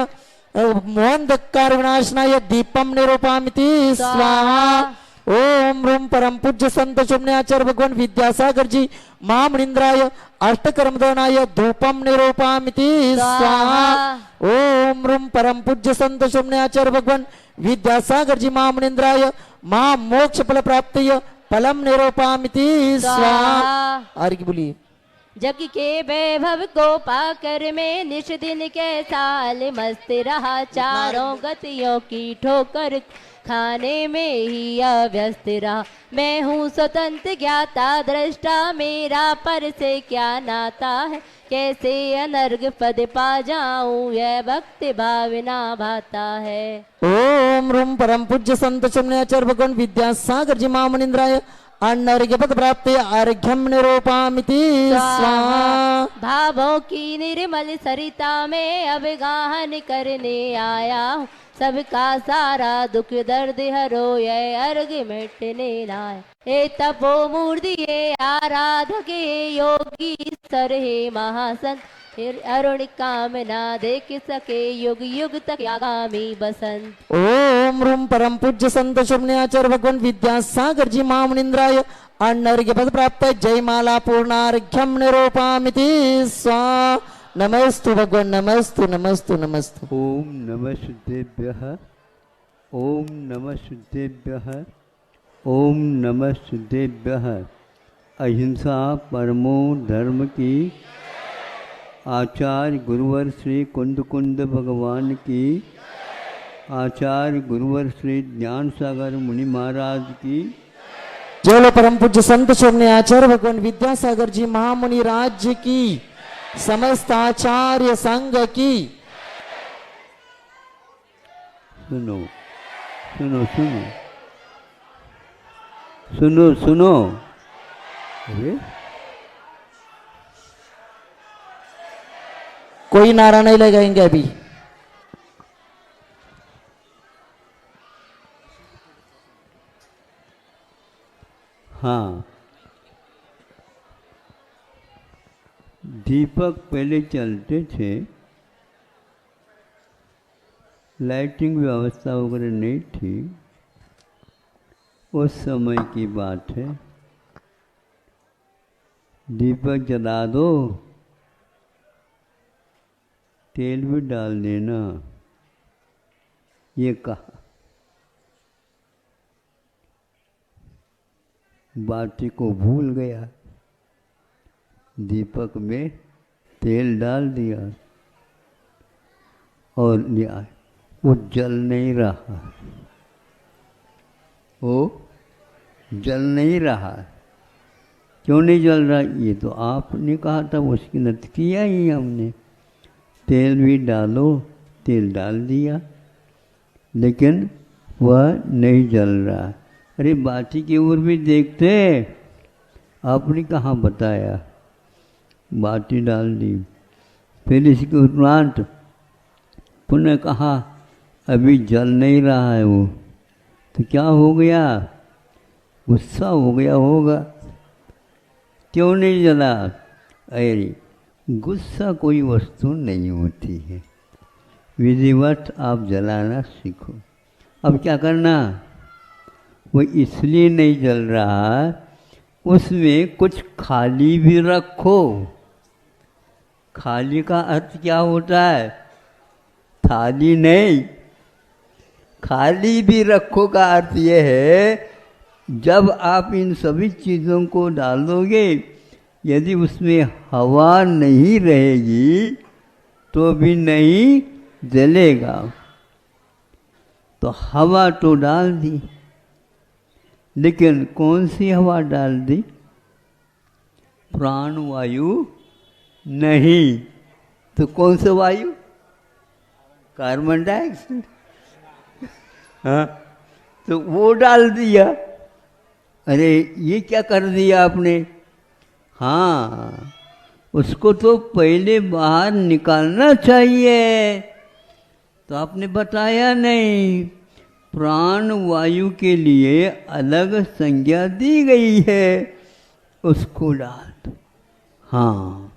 मोहन धक्कार विनाशनाय दीपम निरूपामिति स्वाहा। ओम रूम परम पूज्य संत शून्याचार्य भगवान विद्यासागर जी महामुनींद्राय अष्टकर्मदानाय धूपम निरूपामिति स्वाहा। ओम रूम परम पूज्य संत शून्याचार्य भगवान विद्यासागर जी महामुनींद्राय महामोक्ष फल प्राप्ति फलम निरूपामिति स्वाहा। आगे की बोलिए। जग के वैभव को पाकर मैं निश दिन के साल मस्त रहा, चारों गतियों की ठोकर खाने में ही अव्यस्त रहा। मैं हूँ स्वतंत्र ज्ञाता दृष्टा, मेरा पर से क्या नाता है, कैसे अनर्घ पद पा जाऊं यह भक्ति भावना भाता है। ओम रूम परम पूज्य संत शून्याचार्य भगवान विद्यासागर जी महामुनींद्राय अन्नर्घ्य पद प्राप्त अर्घ्यम निरूपामिति स्वाहा। भावों की निर्मल सरिता में अब गाहन करने आया हूँ, सबका सारा दुख दर्द हरो ये अर्घ मिटने लाए। हे तपो मूर्ति हे आराधक हे योगी सर हे महासंत, अरुण कामना देख सके युग युग तक आगामी बसंत। ओम रूम परम पूज्य संत शून्याचार्य भगवान विद्यासागर जी महामुनींद्राय अन्नर्घ्य पद प्राप्त जयमाला पूर्णार्घ्यम निरूपामिति स्वाहा। नमस्तु भगवान नमस्तु नमस्तु नमस्तु। ओम नमः शुद्धेभ्यः ओम नमः शुद्धेभ्यः ओम नमः शुद्धेभ्यः। अहिंसा परमो धर्म की आचार्य गुरुवर श्री कुंद कुंद भगवान की, आचार्य गुरुवर श्री ज्ञान सागर मुनि महाराज की। जय परम पूज्य संत शून्याचार्य भगवान विद्यासागर जी महामुनि राज्य की, समस्त आचार्य संघ की। सुनो सुनो सुनो सुनो सुनो। अरे कोई नारा नहीं लगाएंगे अभी। हाँ, दीपक पहले चलते थे, लाइटिंग व्यवस्था वगैरह नहीं थी, उस समय की बात है। दीपक जला दो, तेल भी डाल देना, ये कहा। बाती को भूल गया, दीपक में तेल डाल दिया और लिया, वो जल नहीं रहा, वो जल नहीं रहा। क्यों नहीं जल रहा? ये तो आपने कहा था, उसकी नत किया ही हमने। तेल भी डालो, तेल डाल दिया, लेकिन वह नहीं जल रहा। अरे बाती की ओर भी देखते, आपने कहाँ बताया, बाटी डाल दी। फिर इसके उपरांत पुनः कहा अभी जल नहीं रहा है वो, तो क्या हो गया, गुस्सा हो गया होगा, क्यों नहीं जला। अरे गुस्सा कोई वस्तु नहीं होती है, विधिवत आप जलाना सीखो। अब क्या करना, वो इसलिए नहीं जल रहा, उसमें कुछ खाली भी रखो। खाली का अर्थ क्या होता है, थाली नहीं, खाली भी रखो का अर्थ यह है जब आप इन सभी चीज़ों को डालोगे, यदि उसमें हवा नहीं रहेगी तो भी नहीं जलेगा। तो हवा तो डाल दी, लेकिन कौन सी हवा डाल दी, प्राणवायु नहीं, तो कौन सा वायु, कार्बन डाइऑक्साइड। हाँ, तो वो डाल दिया। अरे ये क्या कर दिया आपने, हाँ उसको तो पहले बाहर निकालना चाहिए, तो आपने बताया नहीं। प्राण वायु के लिए अलग संज्ञा दी गई है, उसको डाल दो। हाँ,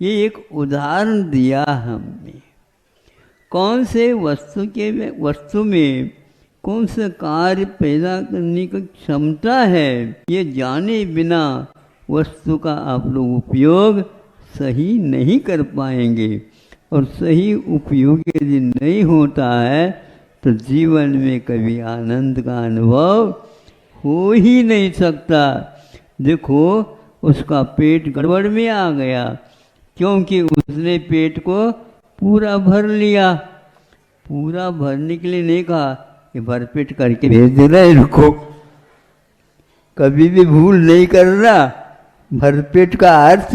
ये एक उदाहरण दिया हमने, कौन से वस्तु में कौन सा कार्य पैदा करने की क्षमता है, ये जाने बिना वस्तु का आप लोग उपयोग सही नहीं कर पाएंगे। और सही उपयोग यदि नहीं होता है तो जीवन में कभी आनंद का अनुभव हो ही नहीं सकता। देखो उसका पेट गड़बड़ में आ गया, क्योंकि उसने पेट को पूरा भर लिया। पूरा भरने के लिए नहीं कहा कि भरपेट करके भेज देना इनको, कभी भी भूल नहीं करना। भरपेट का अर्थ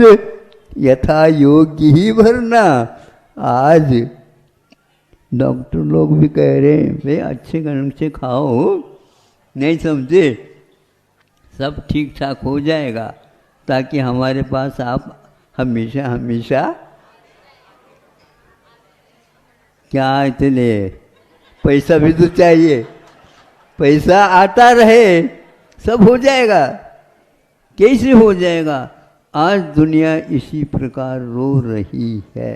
यथा योग्य ही भरना। आज डॉक्टर लोग भी कह रहे हैं भाई अच्छे ढंग से खाओ, नहीं समझे, सब ठीक ठाक हो जाएगा, ताकि हमारे पास आप हमेशा हमेशा क्या इतने पैसा भी तो चाहिए, पैसा आता रहे, सब हो जाएगा। कैसे हो जाएगा, आज दुनिया इसी प्रकार रो रही है।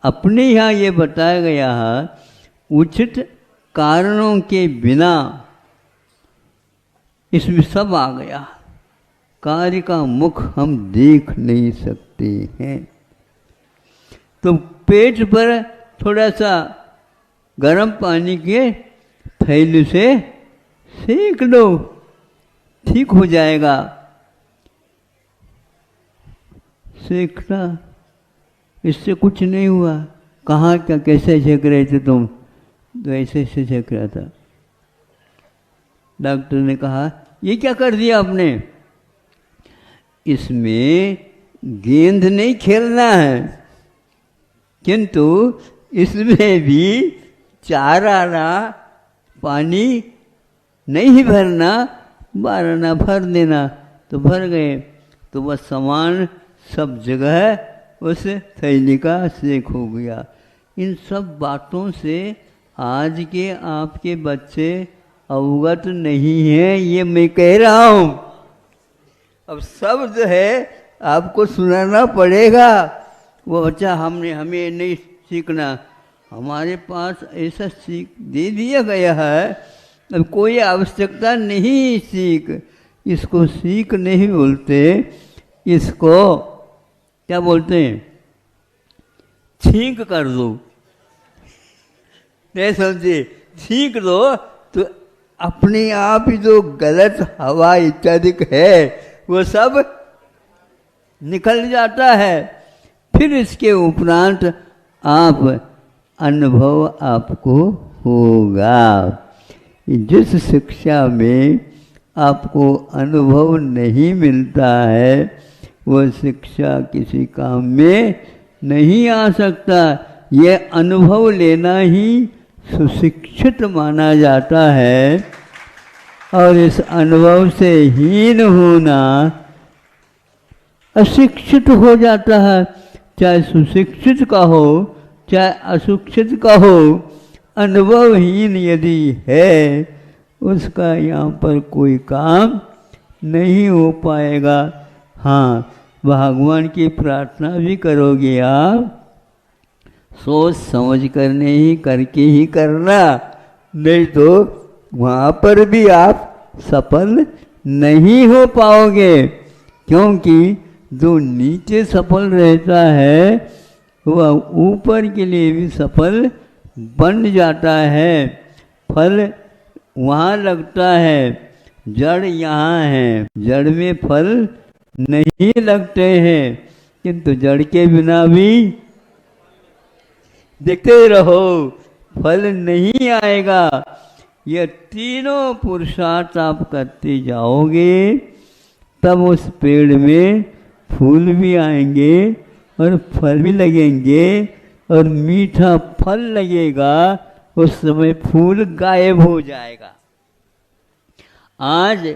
अपने यहाँ ये बताया गया है, उचित कारणों के बिना इसमें सब आ गया, कार्य का मुख हम देख नहीं सकते हैं। तो पेट पर थोड़ा सा गर्म पानी के थैली से सेक लो, ठीक हो जाएगा। सेकना, इससे कुछ नहीं हुआ। कहाँ क्या कैसे सेक रहे थे तुम, तो ऐसे ऐसे सेक रहा था। डॉक्टर ने कहा ये क्या कर दिया आपने, इसमें गेंद नहीं खेलना है, किंतु इसमें भी चाराना पानी नहीं भरना, 12 आना भर देना। तो भर गए, तो वह सामान सब जगह उस थैली का सेक हो गया। इन सब बातों से आज के आपके बच्चे अवगत नहीं हैं, ये मैं कह रहा हूँ। अब सब जो है आपको सुनाना पड़ेगा। वो बच्चा हमें नहीं सीखना, हमारे पास ऐसा सीख दे दिया गया है, अब कोई आवश्यकता नहीं सीख। इसको सीख नहीं बोलते, इसको क्या बोलते हैं, छींक कर दो। नहीं समझे, छींक दो तो अपने आप ही जो गलत हवा इत्यादि है वो सब निकल जाता है। फिर इसके उपरांत आप अनुभव आपको होगा। जिस शिक्षा में आपको अनुभव नहीं मिलता है वह शिक्षा किसी काम में नहीं आ सकता। यह अनुभव लेना ही सुशिक्षित माना जाता है। और इस अनुभव से हीन होना अशिक्षित हो जाता है, चाहे सुशिक्षित का हो चाहे अशिक्षित का हो। अनुभवहीन यदि है उसका यहाँ पर कोई काम नहीं हो पाएगा। हाँ, भगवान की प्रार्थना भी करोगे आप, सोच समझ करने ही करके ही करना, नहीं तो वहाँ पर भी आप सफल नहीं हो पाओगे। क्योंकि जो नीचे सफल रहता है वह ऊपर के लिए भी सफल बन जाता है। फल वहाँ लगता है, जड़ यहाँ है, जड़ में फल नहीं लगते हैं, किंतु जड़ के बिना भी देखते रहो फल नहीं आएगा। ये तीनों पुरुषार्थ आप करते जाओगे तब उस पेड़ में फूल भी आएंगे और फल भी लगेंगे और मीठा फल लगेगा। उस समय फूल गायब हो जाएगा। आज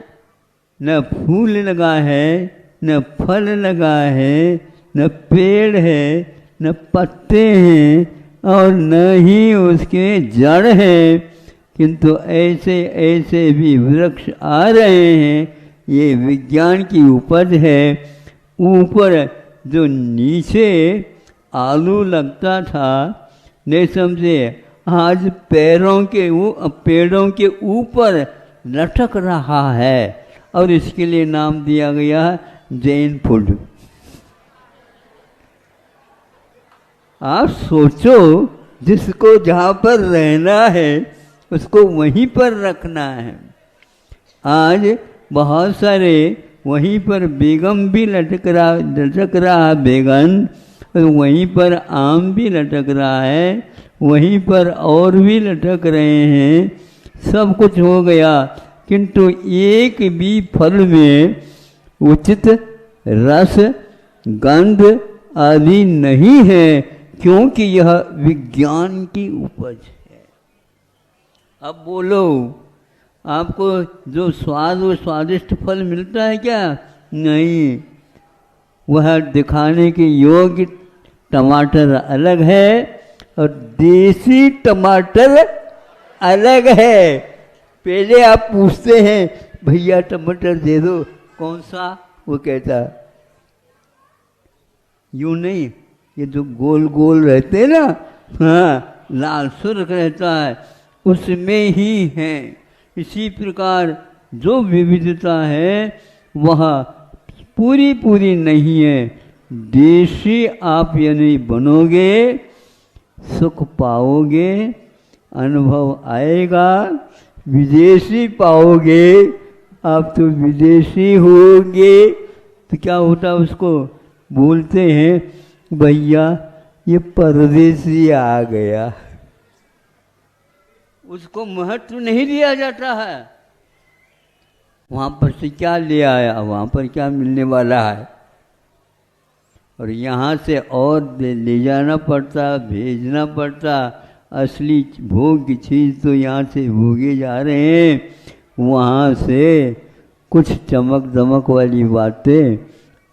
न फूल लगा है, न फल लगा है, न पेड़ है, न पत्ते हैं और न ही उसके जड़ है, किंतु ऐसे ऐसे भी वृक्ष आ रहे हैं। ये विज्ञान की उपज है। ऊपर जो नीचे आलू लगता था, नहीं समझे, आज पेड़ों के ऊपर लटक रहा है और इसके लिए नाम दिया गया जैन फूड। आप सोचो, जिसको जहाँ पर रहना है उसको वहीं पर रखना है। आज बहुत सारे वहीं पर बेगम भी लटक रहा बेगन, और वहीं पर आम भी लटक रहा है, वहीं पर और भी लटक रहे हैं। सब कुछ हो गया, किंतु एक भी फल में उचित रस गंध आदि नहीं है, क्योंकि यह विज्ञान की उपज है। अब बोलो, आपको जो स्वाद और स्वादिष्ट फल मिलता है क्या? नहीं, वह दिखाने के योग्य टमाटर अलग है और देसी टमाटर अलग है। पहले आप पूछते हैं भैया टमाटर दे दो, कौन सा? वो कहता यूं नहीं, ये जो गोल गोल रहते ना, हाँ, लाल सुर्ख रहता है, उसमें ही है। इसी प्रकार जो विविधता है वह पूरी पूरी नहीं है। देशी आप यदि बनोगे सुख पाओगे, अनुभव आएगा। विदेशी पाओगे आप तो विदेशी होगे। तो क्या होता, उसको बोलते हैं भैया ये परदेसी आ गया। उसको महत्व नहीं दिया जाता है। वहाँ पर से क्या ले आया, वहाँ पर क्या मिलने वाला है, और यहाँ से और ले जाना पड़ता, भेजना पड़ता। असली भोग की चीज़ तो यहाँ से भोगे जा रहे हैं, वहाँ से कुछ चमक दमक वाली बातें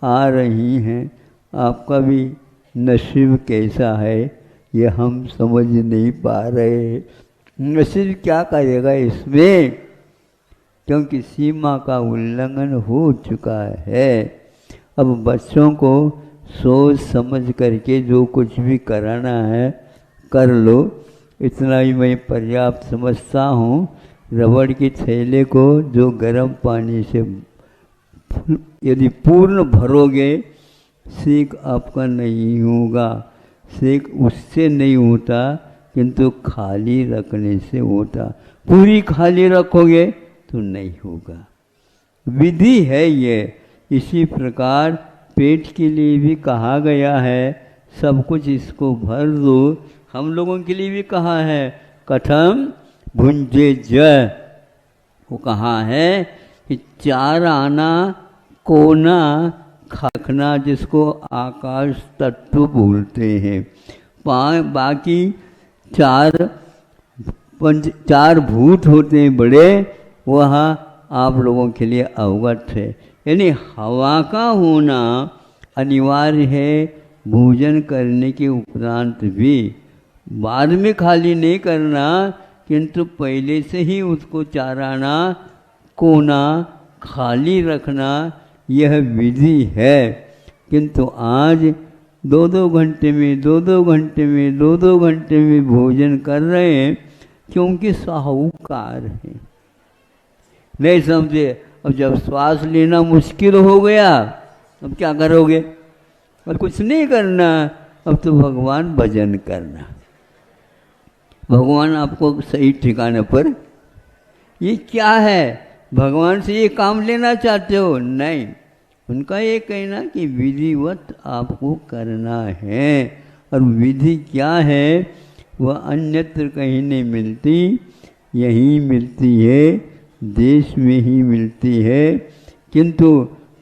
आ रही हैं। आपका भी नसीब कैसा है ये हम समझ नहीं पा रहे। नसीब क्या करेगा इसमें, क्योंकि सीमा का उल्लंघन हो चुका है। अब बच्चों को सोच समझ करके जो कुछ भी कराना है कर लो, इतना ही मैं पर्याप्त समझता हूँ। रबड़ के थैले को जो गर्म पानी से यदि पूर्ण भरोगे, सेक आपका नहीं होगा। सेक उससे नहीं होता, किंतु खाली रखने से होता। पूरी खाली रखोगे तो नहीं होगा। विधि है ये। इसी प्रकार पेट के लिए भी कहा गया है, सब कुछ इसको भर दो। हम लोगों के लिए भी कहा है, कथम भुंजे जय। वो कहा है कि 4 आना कोना खखना, जिसको आकाश तत्व बोलते हैं। बाकी 4 भूत होते हैं बड़े, वह आप लोगों के लिए अवगत है। यानी हवा का होना अनिवार्य है भोजन करने के उपरांत भी। बाद में खाली नहीं करना, किंतु पहले से ही उसको चाराना, कोना, खाली रखना, यह विधि है। किंतु आज 2-2 घंटे में 2-2 घंटे में 2-2 घंटे में भोजन कर रहे हैं, क्योंकि साहूकार हैं। नहीं समझे? अब जब श्वास लेना मुश्किल हो गया, अब क्या करोगे? और कुछ नहीं करना, अब तो भगवान भजन करना। भगवान आपको सही ठिकाने पर, ये क्या है? भगवान से ये काम लेना चाहते हो? नहीं, उनका ये कहना कि विधिवत आपको करना है। और विधि क्या है? वह अन्यत्र कहीं नहीं मिलती, यहीं मिलती है, देश में ही मिलती है। किंतु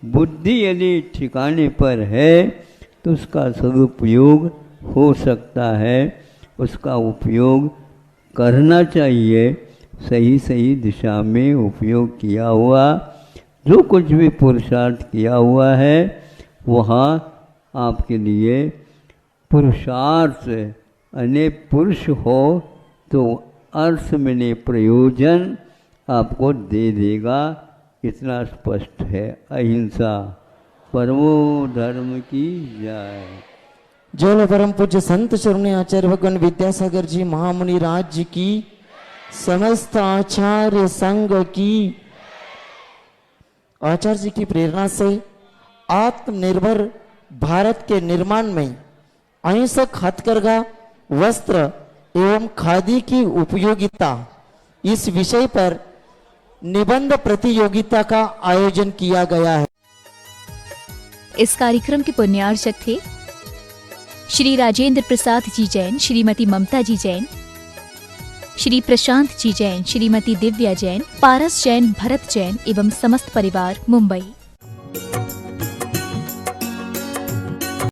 बुद्धि यदि ठिकाने पर है तो उसका सदुपयोग हो सकता है, उसका उपयोग करना चाहिए। सही सही दिशा में उपयोग किया हुआ, जो कुछ भी पुरुषार्थ किया हुआ है, वहाँ आपके लिए पुरुषार्थ अने पुरुष हो तो अर्थ में प्रयोजन आपको दे देगा। इतना स्पष्ट है। अहिंसा परमो धर्म की जय। जय परम पूज्य संत शिरोमणि आचार्य भगवान विद्यासागर जी महामुनि राज्य की, समस्त आचार्य संघ की। आचार्य जी की प्रेरणा से आत्मनिर्भर भारत के निर्माण में अहिंसक हथकरघा, वस्त्र एवं खादी की उपयोगिता, इस विषय पर निबंध प्रतियोगिता का आयोजन किया गया है। इस कार्यक्रम के पुण्यार्चक थे श्री राजेंद्र प्रसाद जी जैन, श्रीमती ममता जी जैन, श्री प्रशांत जी जैन, श्रीमती दिव्या जैन, पारस जैन, भरत जैन एवं समस्त परिवार, मुंबई।